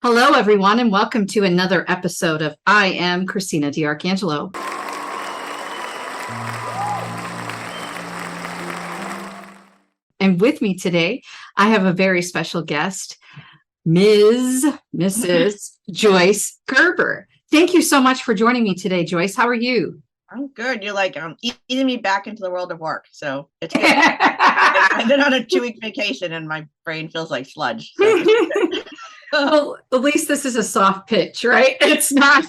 Hello, everyone, and welcome to another episode of I Am Christina DiArcangelo. And with me today, I have a very special guest, Mrs. Joyce Gerber. Thank you so much for joining me today, Joyce. How are you? I'm good. You're like eating me back into the world of work, so it's good. I've been on a 2-week vacation, and my brain feels like sludge. So well, at least this is a soft pitch, right? It's not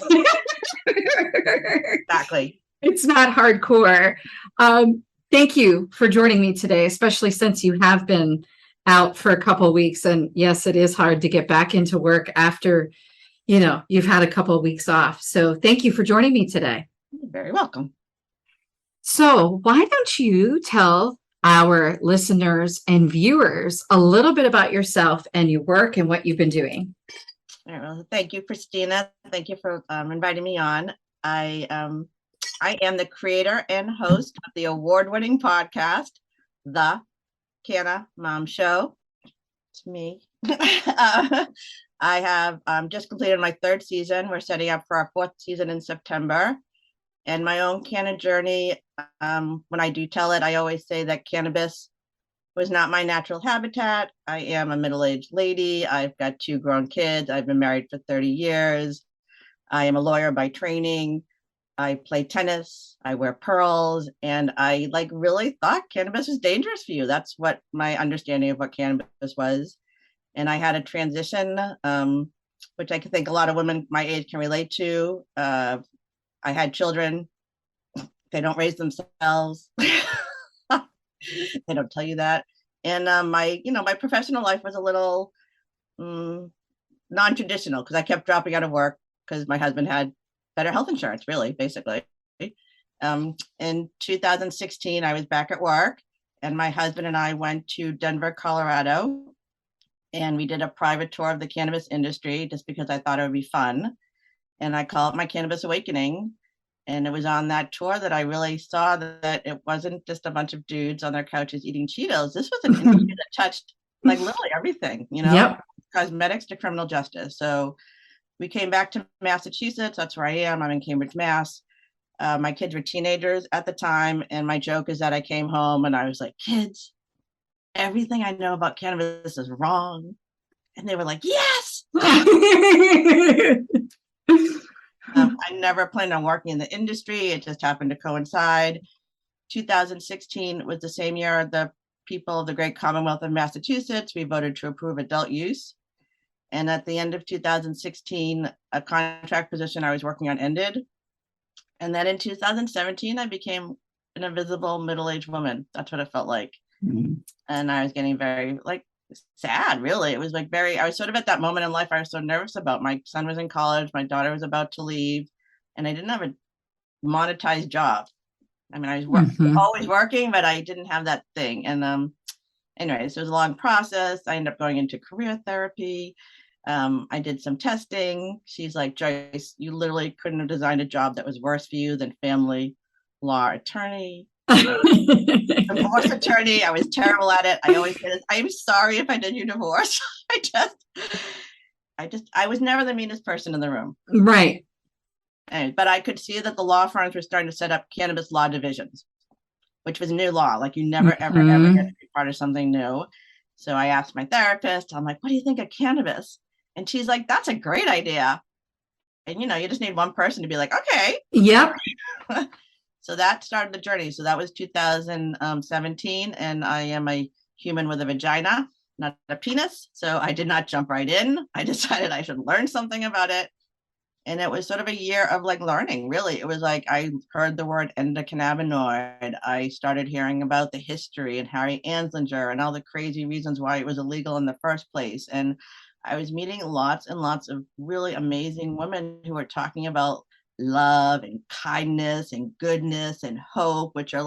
exactly. It's not hardcore. Thank you for joining me today, especially since you have been out for a couple of weeks. And yes, it is hard to get back into work after, you've had a couple of weeks off. So thank you for joining me today. You're very welcome. So why don't you tell our listeners and viewers a little bit about yourself and your work and what you've been doing? All right, well, thank you, Christina. Thank you for inviting me on. I am the creator and host of the award-winning podcast, The Canna Mom Show. It's me. I have just completed my 3rd season. We're setting up for our 4th season in September. And my own Canna journey, when I do tell it, I always say that cannabis was not my natural habitat. I am a middle-aged lady. I've got 2 grown kids. I've been married for 30 years. I am a lawyer by training. I play tennis. I wear pearls. And I really thought cannabis was dangerous for you. That's what my understanding of what cannabis was. And I had a transition, which I think a lot of women my age can relate to. I had children. They don't raise themselves. They don't tell you that. And my professional life was a little non-traditional because I kept dropping out of work because my husband had better health insurance, really, basically. In 2016, I was back at work, and my husband and I went to Denver, Colorado, and we did a private tour of the cannabis industry just because I thought it would be fun. And I call it my Cannabis Awakening. And it was on that tour that I really saw that it wasn't just a bunch of dudes on their couches eating Cheetos. This was an industry that touched literally everything, Yep. Cosmetics to criminal justice. So we came back to Massachusetts. That's where I am. I'm in Cambridge, Mass. My kids were teenagers at the time. And my joke is that I came home and I was like, kids, everything I know about cannabis is wrong. And they were like, yes. I never planned on working in the industry. It just happened to coincide. 2016 was the same year the people of the great Commonwealth of Massachusetts, we voted to approve adult use. And at the end of 2016, a contract position I was working on ended. And then in 2017, I became an invisible middle-aged woman. That's what it felt like. Mm-hmm. And I was getting very sad, really. It was I was sort of at that moment in life I was so nervous about. My son was in college, my daughter was about to leave, and I didn't have a monetized job. I mean, I was always working, but I didn't have that thing. And anyways, it was a long process. I ended up going into career therapy. I did some testing. She's like, Joyce, you literally couldn't have designed a job that was worse for you than family law attorney. Divorce attorney. I was terrible at it. I always say this, I'm sorry if I did your divorce. I was never the meanest person in the room. Right. But I could see that the law firms were starting to set up cannabis law divisions, which was new law. You never, ever get to be part of something new. So I asked my therapist, I'm like, what do you think of cannabis? And she's like, that's a great idea. And you just need one person to be like, okay. Yep. So that started the journey. So that was 2017. And I am a human with a vagina, not a penis. So I did not jump right in. I decided I should learn something about it. And it was sort of a year of learning, really. It was I heard the word endocannabinoid. I started hearing about the history and Harry Anslinger and all the crazy reasons why it was illegal in the first place. And I was meeting lots and lots of really amazing women who were talking about love and kindness and goodness and hope, which are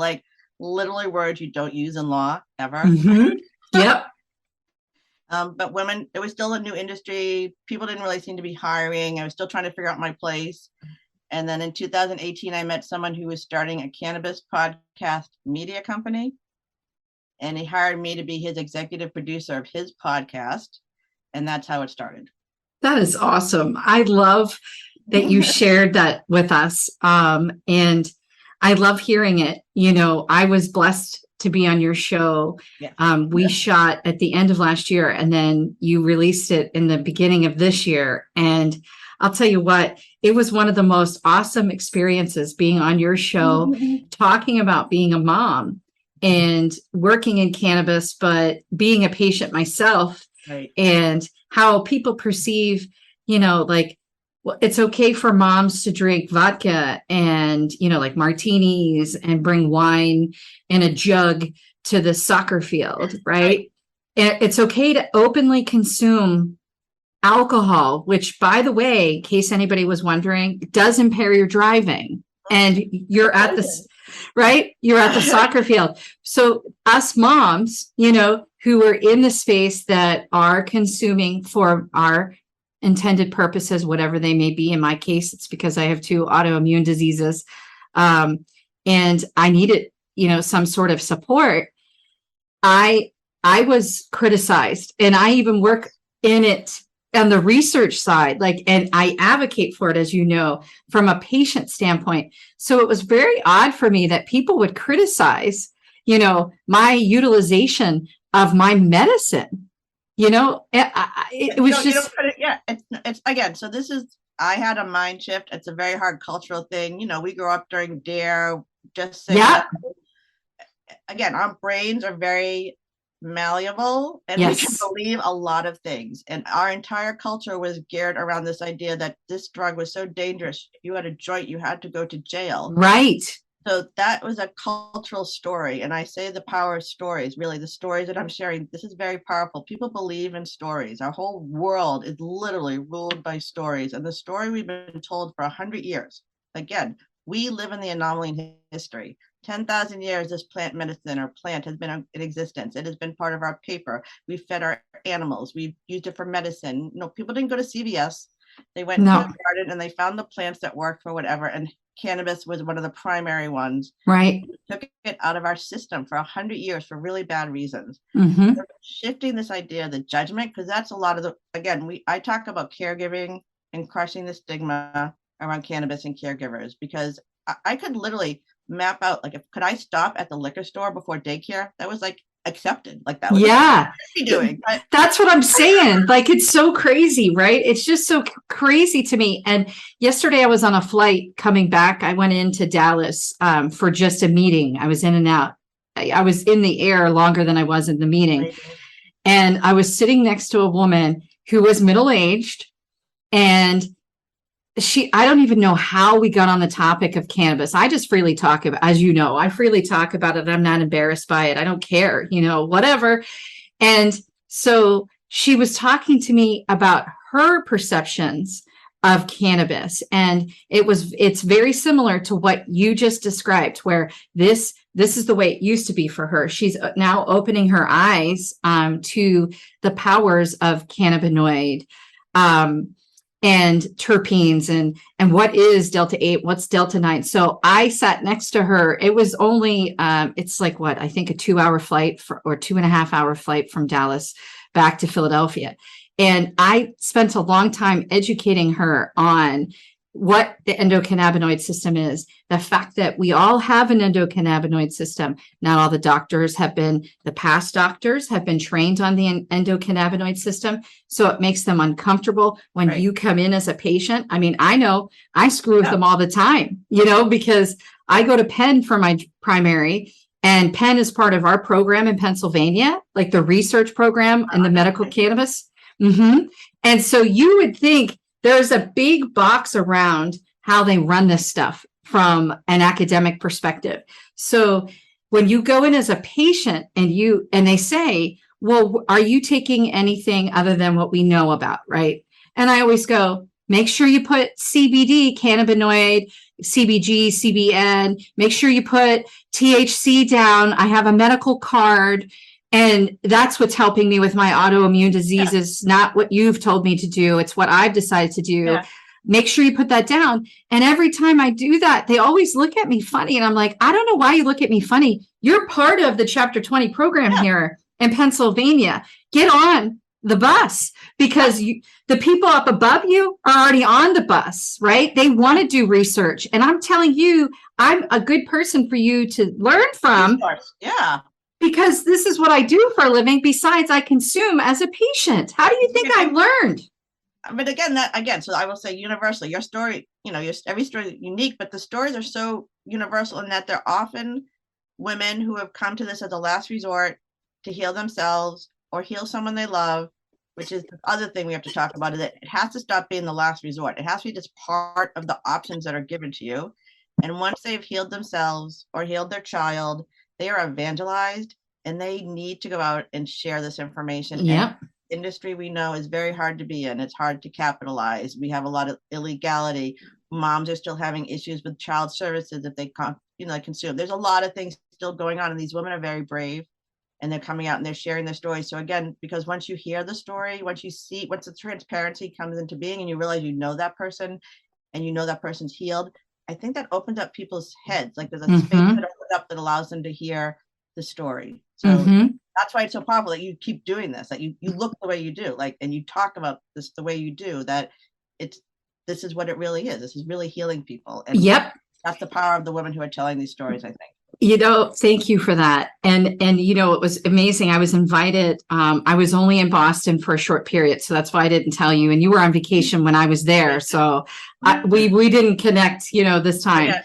literally words you don't use in law ever. Mm-hmm. Yep. But women, it was still a new industry. People didn't really seem to be hiring. I was still trying to figure out my place. And then in 2018, I met someone who was starting a cannabis podcast media company. And he hired me to be his executive producer of his podcast. And that's how it started. That is awesome. I love that you shared that with us. And I love hearing it. I was blessed to be on your show. Yeah. We shot at the end of last year, and then you released it in the beginning of this year. And I'll tell you what, it was one of the most awesome experiences being on your show, talking about being a mom and working in cannabis, but being a patient myself. Right. And how people perceive, like, well, it's okay for moms to drink vodka and, like martinis and bring wine in a jug to the soccer field, right? And it's okay to openly consume alcohol, which, by the way, in case anybody was wondering, does impair your driving. And you're at this, right? You're at the soccer field. So us moms, who are in the space that are consuming for our intended purposes, whatever they may be. In my case, it's because I have 2 autoimmune diseases. And I needed, some sort of support. I was criticized, and I even work in it on the research side, and I advocate for it, as you know, from a patient standpoint. So it was very odd for me that people would criticize, my utilization of my medicine. It was just, it's again, so this is, I had a mind shift. It's a very hard cultural thing. We grew up during DARE, just saying that. Again, our brains are very malleable, and we can believe a lot of things. And our entire culture was geared around this idea that this drug was so dangerous. If you had a joint, you had to go to jail. Right. So that was a cultural story. And I say the power of stories, really, the stories that I'm sharing, this is very powerful. People believe in stories. Our whole world is literally ruled by stories. And the story we've been told for 100 years. Again, we live in the anomaly in history. 10,000 years, this plant medicine or plant has been in existence. It has been part of our paper. We've fed our animals. We've used it for medicine. People didn't go to CVS. They went to the garden and they found the plants that worked for whatever. And cannabis was one of the primary ones. Right. We took it out of our system for 100 years for really bad reasons. Mm-hmm. So shifting this idea of the judgment, because that's a lot of I talk about caregiving and crushing the stigma around cannabis and caregivers, because I could literally map out, could I stop at the liquor store before daycare? That was accepted. That was doing. That's what I'm saying. It's so crazy, right? It's just so crazy to me. And yesterday I was on a flight coming back. I went into Dallas for just a meeting. I was in and out. I was in the air longer than I was in the meeting. Right. And I was sitting next to a woman who was middle-aged, and I don't even know how we got on the topic of cannabis. I just freely talk about, as you know, I freely talk about it. I'm not embarrassed by it. I don't care, whatever. And so she was talking to me about her perceptions of cannabis. And it's very similar to what you just described, where this is the way it used to be for her. She's now opening her eyes to the powers of cannabinoid, and terpenes and what is Delta 8, what's Delta 9. So I sat next to her. It was only, it's I think a 2-hour flight or 2.5-hour flight from Dallas back to Philadelphia. And I spent a long time educating her on what the endocannabinoid system is, the fact that we all have an endocannabinoid system. Not all the past doctors have been trained on the endocannabinoid system. So it makes them uncomfortable when you come in as a patient. I mean, I know I screw with them all the time, because I go to Penn for my primary, and Penn is part of our program in Pennsylvania, the research program in the medical cannabis. Mm-hmm. And so you would think there's a big box around how they run this stuff from an academic perspective. So when you go in as a patient and they say, well, are you taking anything other than what we know about, right? And I always go, make sure you put CBD, cannabinoid, CBG, CBN, make sure you put THC down. I have a medical card. And that's what's helping me with my autoimmune diseases, not what you've told me to do. It's what I've decided to do. Yeah. Make sure you put that down. And every time I do that, they always look at me funny. And I'm like, I don't know why you look at me funny. You're part of the Chapter 20 program here in Pennsylvania. Get on the bus because the people up above you are already on the bus, right? They want to do research. And I'm telling you, I'm a good person for you to learn from. Yeah. Because this is what I do for a living. Besides, I consume as a patient. How do you think I learned? But again, so I will say universal. Your story, every story is unique, but the stories are so universal in that they're often women who have come to this as a last resort to heal themselves or heal someone they love, which is the other thing we have to talk about, is that it has to stop being the last resort. It has to be just part of the options that are given to you. And once they've healed themselves or healed their child, they are evangelized and they need to go out and share this information. Yep. And industry we know is very hard to be in. It's hard to capitalize. We have a lot of illegality. Moms are still having issues with child services if they consume. There's a lot of things still going on, and these women are very brave, and they're coming out and they're sharing their story. So again, because once you hear the story, once the transparency comes into being and you realize that person and that person's healed, I think that opens up people's heads. Like there's a space that opens up that allows them to hear the story. So that's why it's so powerful that you keep doing this, that you look the way you do, and you talk about this the way you do, that this is what it really is. This is really healing people. And that's the power of the women who are telling these stories, I think. Thank you for that. And it was amazing. I was invited. I was only in Boston for a short period, so that's why I didn't tell you. And you were on vacation when I was there, so we didn't connect, this time. Yeah.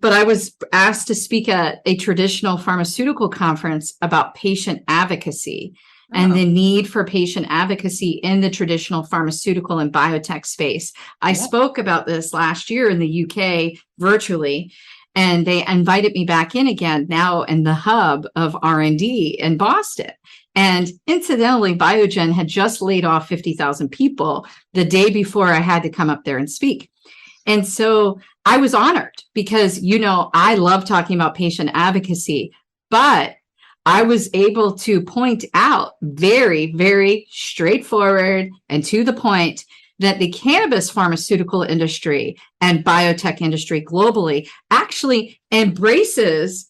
But I was asked to speak at a traditional pharmaceutical conference about patient advocacy and the need for patient advocacy in the traditional pharmaceutical and biotech space. I spoke about this last year in the UK virtually, and they invited me back in again now in the hub of R&D in Boston. And incidentally, Biogen had just laid off 50,000 people the day before I had to come up there and speak. And so I was honored because, I love talking about patient advocacy, but I was able to point out very, very straightforward and to the point that the cannabis pharmaceutical industry and biotech industry globally actually embraces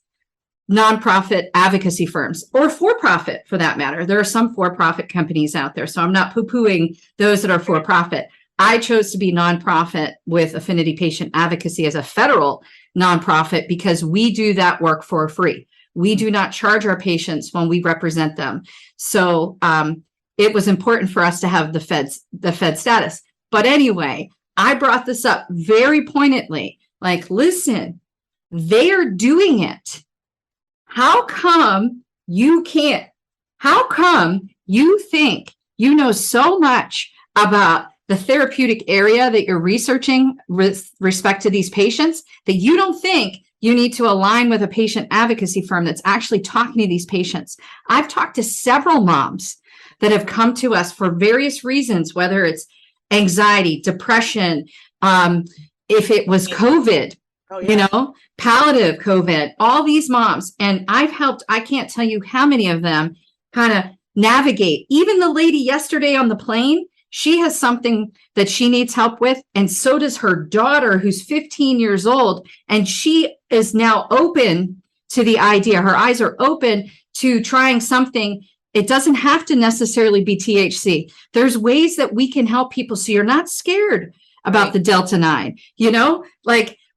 nonprofit advocacy firms, or for-profit for that matter. There are some for-profit companies out there, so I'm not poo-pooing those that are for-profit. I chose to be nonprofit with Affinity Patient Advocacy as a federal nonprofit because we do that work for free. We do not charge our patients when we represent them. So it was important for us to have the Fed status. But anyway, I brought this up very pointedly, listen, they are doing it. How come you can't? How come you think you know so much about the therapeutic area that you're researching with respect to these patients that you don't think you need to align with a patient advocacy firm that's actually talking to these patients? I've talked to several moms that have come to us for various reasons, whether it's anxiety, depression, if it was COVID, palliative COVID, all these moms. And I've helped, I can't tell you how many of them kind of navigate. Even the lady yesterday on the plane, she has something that she needs help with. And so does her daughter, who's 15 years old. And she is now open to the idea. Her eyes are open to trying something. It doesn't have to necessarily be THC. There's ways that we can help people so you're not scared about the Delta 9.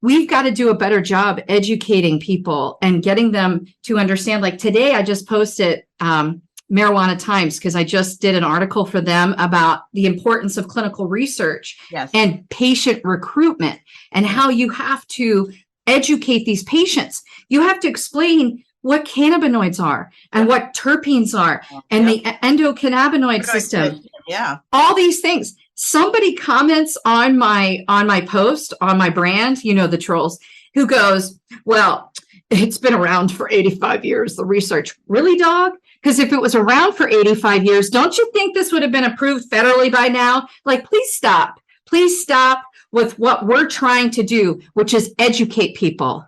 We've got to do a better job educating people and getting them to understand. Today, I just posted Marijuana Times because I just did an article for them about the importance of clinical research and patient recruitment and how you have to educate these patients. You have to explain what cannabinoids are and what terpenes are and the endocannabinoid system. All these things. Somebody comments on my post, on my brand, the trolls, who goes, well, it's been around for 85 years, the research. Really, dog? Because if it was around for 85 years, don't you think this would have been approved federally by now? Please stop. Please stop with what we're trying to do, which is educate people.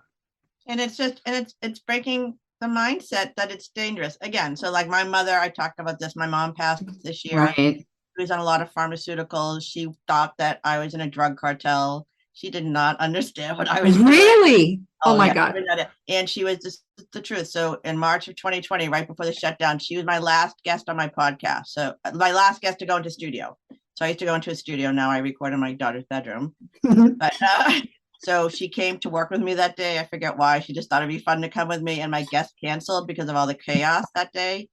And it's breaking the mindset that it's dangerous. Again, so my mother, I talked about this, my mom passed this year. Right. She was on a lot of pharmaceuticals. She thought that I was in a drug cartel. She did not understand what I was doing. Really? Oh my yeah, God. And she was just the truth. So in March of 2020, right before the shutdown, she was my last guest on my podcast. So my last guest to go into studio. So I used to go into a studio. Now I record in my daughter's bedroom. But so she came to work with me that day. I forget why. She just thought it'd be fun to come with me. And my guest canceled because of all the chaos that day.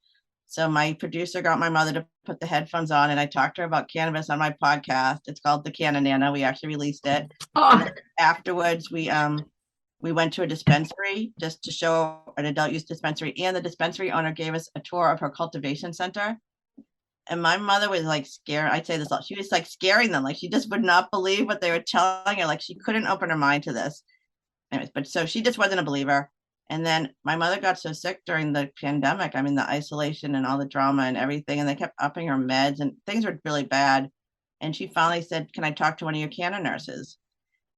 So my producer got my mother to put the headphones on, and I talked to her about cannabis on my podcast. It's called the Canna. We actually released it. Oh. Afterwards, we went to a dispensary just to show an adult use dispensary, and the dispensary owner gave us a tour of her cultivation center. And my mother was like scared. I'd say this a lot. She was like scaring them. Like she just would not believe what they were telling her. Like she couldn't open her mind to this. Anyways, but so she just wasn't a believer. And then my mother got so sick during the pandemic. I mean, the isolation and all the drama and everything. And they kept upping her meds and things were really bad. And she finally said, "Can I talk to one of your Canna nurses?"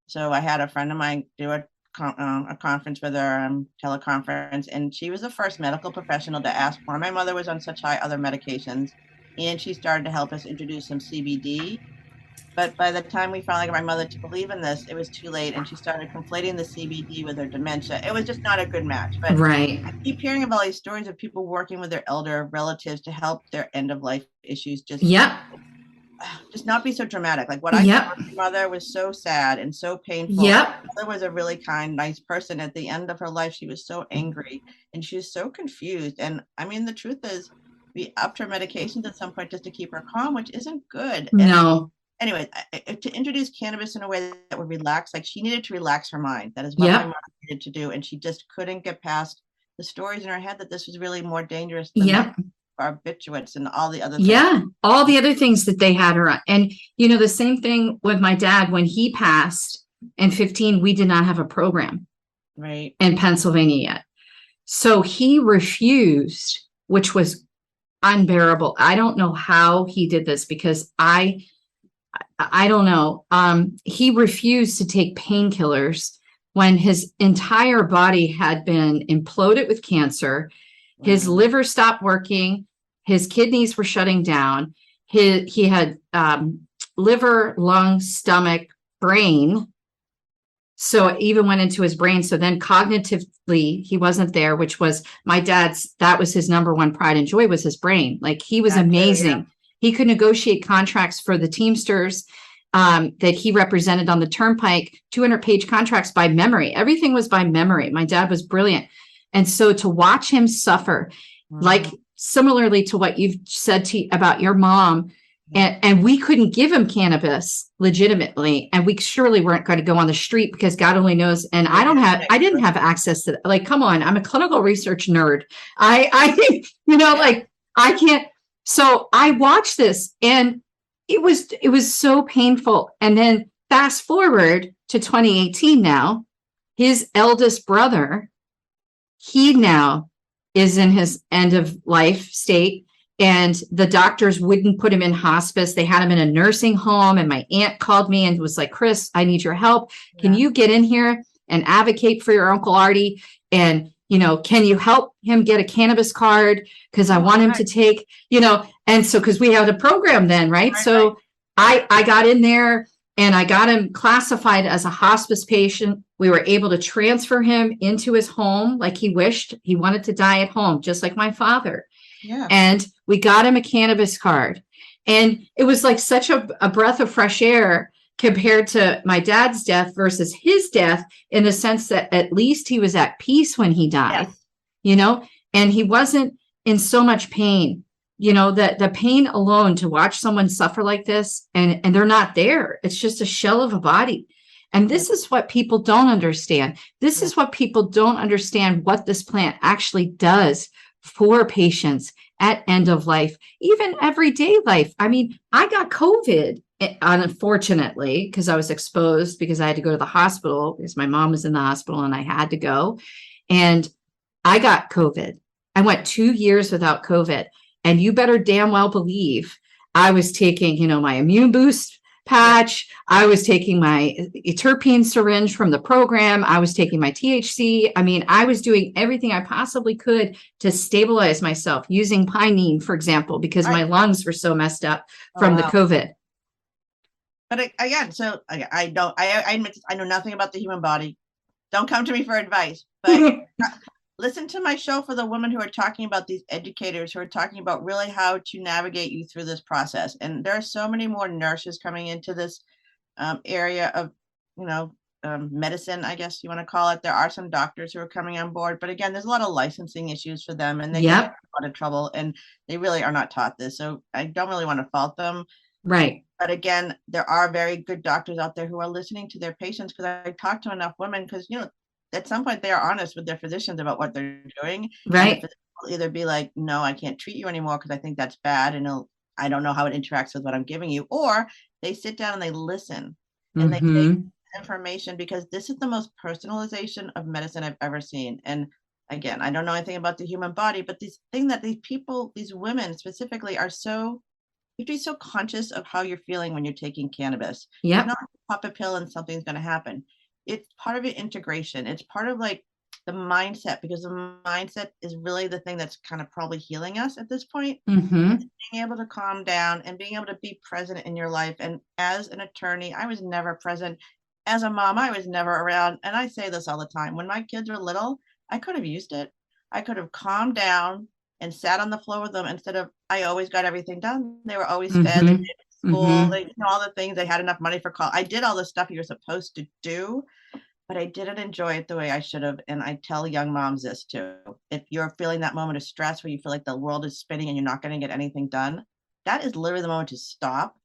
So I had a friend of mine do a conference with her, teleconference. And she was the first medical professional to ask why my mother was on such high other medications. And she started to help us introduce some CBD. But by the time we finally got my mother to believe in this, it was too late. And she started conflating the CBD with her dementia. It was just not a good match. But right. I keep hearing about these stories of people working with their elder relatives to help their end of life issues just not be so dramatic. Like what I saw my mother was so sad and so painful. My mother was a really kind, nice person. At the end of her life, she was so angry and she was so confused. And I mean, the truth is, we upped her medications at some point just to keep her calm, which isn't good. No. Anyway, to introduce cannabis in a way that would relax, like she needed to relax her mind. That is what my mom needed to do. And she just couldn't get past the stories in her head that this was really more dangerous than barbiturates and all the other things. All the other things that they had her on. And, you know, the same thing with my dad. When he passed in 2015, we did not have a program in Pennsylvania yet. So he refused, which was unbearable. I don't know how he did this because I don't know. He refused to take painkillers when his entire body had been imploded with cancer. His liver stopped working. His kidneys were shutting down. He had liver, lung, stomach, brain. So it even went into his brain. So then cognitively, he wasn't there, which was my dad's, that was his number one pride and joy, was his brain. Like he was amazing. He could negotiate contracts for the Teamsters that he represented on the Turnpike, 200-page contracts by memory. Everything was by memory. My dad was brilliant. And so to watch him suffer, like similarly to what you've said about your mom, and we couldn't give him cannabis legitimately, and we surely weren't going to go on the street because God only knows. And I didn't have access to, like, come on, I'm a clinical research nerd. I think, you know, like I can't. So I watched this and it was so painful. And then fast forward to 2018 now, his eldest brother, he now is in his end of life state, and the doctors wouldn't put him in hospice. They had him in a nursing home, and my aunt called me and was like, "Chris, I need your help. Can you get in here and advocate for your Uncle Artie? And, you know, can you help him get a cannabis card? Because I want him to take, you know," and so, because we had a program then, right? So I got in there and I got him classified as a hospice patient. We were able to transfer him into his home like he wished. He wanted to die at home, just like my father. And we got him a cannabis card. And it was like such a breath of fresh air compared to my dad's death versus his death, in the sense that at least he was at peace when he died, you know, and he wasn't in so much pain. You know, that the pain alone to watch someone suffer like this, and they're not there. It's just a shell of a body. And this is what people don't understand. This is what people don't understand, what this plant actually does for patients at end of life, even everyday life. I mean, I got COVID, unfortunately, because I was exposed, because I had to go to the hospital because my mom was in the hospital and I had to go. And I got COVID. I went 2 years without COVID. And you better damn well believe I was taking, you know, my immune boost patch. I was taking my terpene syringe from the program. I was taking my THC. I mean, I was doing everything I possibly could to stabilize myself, using pinene, for example, because my lungs were so messed up from the COVID. again, so I don't, I admit I know nothing about the human body. Don't come to me for advice, but listen to my show for the women who are talking about these educators who are talking about really how to navigate you through this process. And there are so many more nurses coming into this area of, medicine, I guess you want to call it. There are some doctors who are coming on board, but again, there's a lot of licensing issues for them, and they get in a lot of trouble, and they really are not taught this. So I don't really want to fault them. Right. But again, there are very good doctors out there who are listening to their patients, because I talk to enough women, because, at some point they are honest with their physicians about what they're doing. Right. And will either be like, no, I can't treat you anymore because I think that's bad, and I don't know how it interacts with what I'm giving you. Or they sit down and they listen and they take information, because this is the most personalization of medicine I've ever seen. And again, I don't know anything about the human body, but this thing that these people, these women specifically, are so, you have to be so conscious of how you're feeling when you're taking cannabis. Yeah. It's not pop a pill and something's going to happen. It's part of your integration. It's part of like the mindset, because the mindset is really the thing that's kind of probably healing us at this point. Being able to calm down and being able to be present in your life. And as an attorney, I was never present. As a mom, I was never around. And I say this all the time. When my kids were little, I could have used it. I could have calmed down and sat on the floor with them, instead of, I always got everything done. They were always fed, they did school, they did all the things, they had enough money for college. I did all the stuff you're supposed to do, but I didn't enjoy it the way I should have. And I tell young moms this too. If you're feeling that moment of stress where you feel like the world is spinning and you're not going to get anything done, that is literally the moment to stop.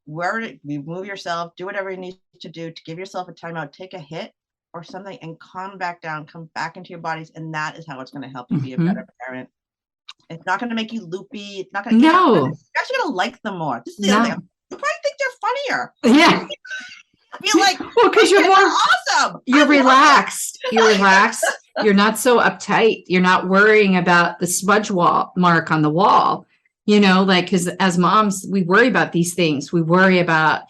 You move yourself, do whatever you need to do to give yourself a timeout, take a hit or something, and calm back down, come back into your bodies. And that is how it's going to help you be a better parent. It's not going to make you loopy. It's not going to, you're actually going to like them more. This is the other thing. You probably think they're funnier. Yeah. I feel like, well, because you're more awesome. You're relaxed. You're relaxed. You're not so uptight. You're not worrying about the smudge mark on the wall. Because as moms, we worry about these things. We worry about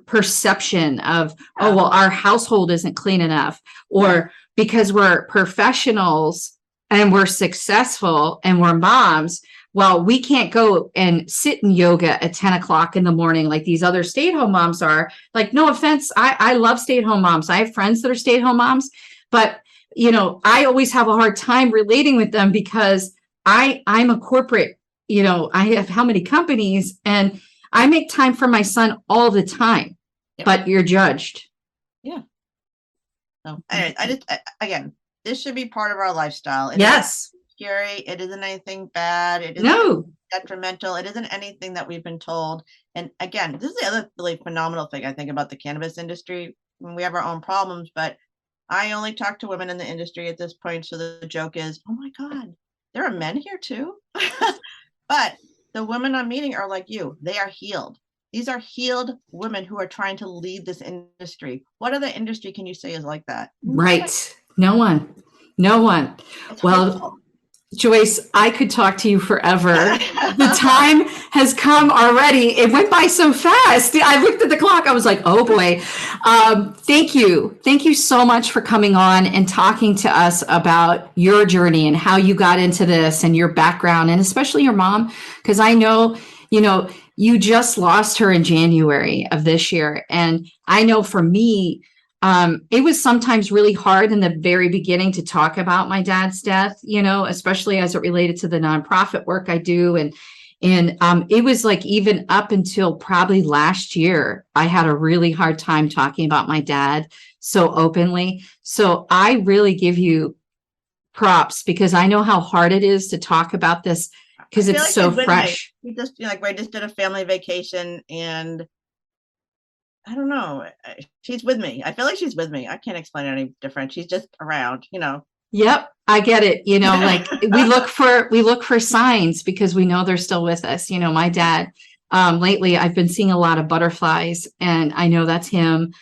perception of, oh, well, our household isn't clean enough, or because we're professionals and we're successful and we're moms, well, we can't go and sit in yoga at 10 o'clock in the morning like these other stay-at-home moms are. Like, no offense, I love stay-at-home moms. I have friends that are stay-at-home moms, but I always have a hard time relating with them, because I'm a corporate, I have how many companies, and I make time for my son all the time, but you're judged. Yeah. So anyways, again, this should be part of our lifestyle. It yes. Scary. It isn't anything bad. It isn't detrimental. It isn't anything that we've been told. And again, this is the other really phenomenal thing I think about the cannabis industry. We have our own problems, but I only talk to women in the industry at this point. So the joke is, oh my God, there are men here too. But the women I'm meeting are like you. They are healed. These are healed women who are trying to lead this industry. What other industry can you say is like that? Right. No one. It's hopeful. Joyce, I could talk to you forever. The time has come already. It went by so fast. I looked at the clock. I was like, oh boy. Thank you. Thank you so much for coming on and talking to us about your journey and how you got into this and your background, and especially your mom, because I know, you just lost her in January of this year. And I know for me, it was sometimes really hard in the very beginning to talk about my dad's death, especially as it related to the nonprofit work I do. And it was like, even up until probably last year, I had a really hard time talking about my dad so openly. So I really give you props, because I know how hard it is to talk about this, because it's so fresh. We just we just did a family vacation, and I don't know. She's with me. I feel like she's with me. I can't explain it any different. She's just around, Yep. I get it. Like we look for signs, because we know they're still with us. My dad, lately I've been seeing a lot of butterflies, and I know that's him.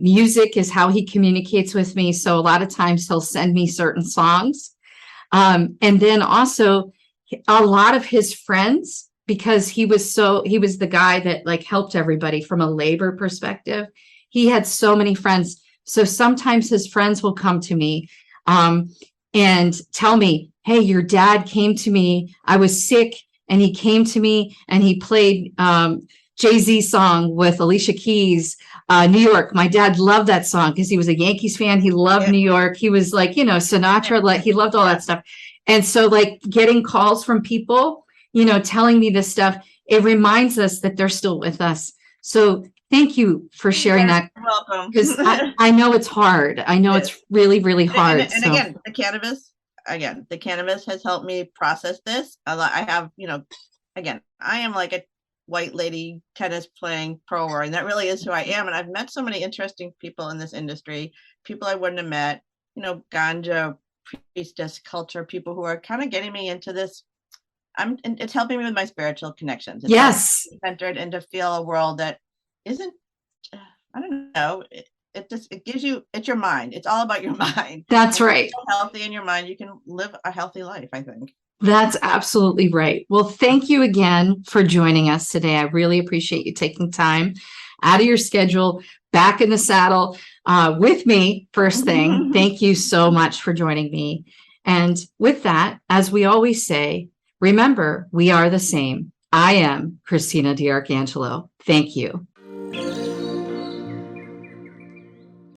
Music is how he communicates with me. So a lot of times he'll send me certain songs. And then also a lot of his friends, because he was the guy that helped everybody from a labor perspective. He had so many friends. So sometimes his friends will come to me and tell me, hey, your dad came to me. I was sick, and he came to me and he played Jay-Z song with Alicia Keys, New York. My dad loved that song because he was a Yankees fan. He loved New York. He was like, you know, Sinatra, like he loved all that stuff. And so like getting calls from people, you know, telling me this stuff, it reminds us that they're still with us. So thank you for sharing that. You're welcome. Because I know it's hard. I know it's really, really hard. And again, the cannabis has helped me process this. I have, you know, again, I am like a white lady tennis playing pro, and that really is who I am. And I've met so many interesting people in this industry, people I wouldn't have met, you know, ganja priestess culture, people who are kind of getting me into this. It's helping me with my spiritual connections. It's centered and to feel a world that isn't, I don't know. It gives you, it's your mind. It's all about your mind. That's right. Healthy in your mind, you can live a healthy life, I think. That's absolutely right. Well, thank you again for joining us today. I really appreciate you taking time out of your schedule, back in the saddle with me first thing. Thank you so much for joining me. And with that, as we always say, remember, we are the same. I am Christina DiArcangelo. Thank you.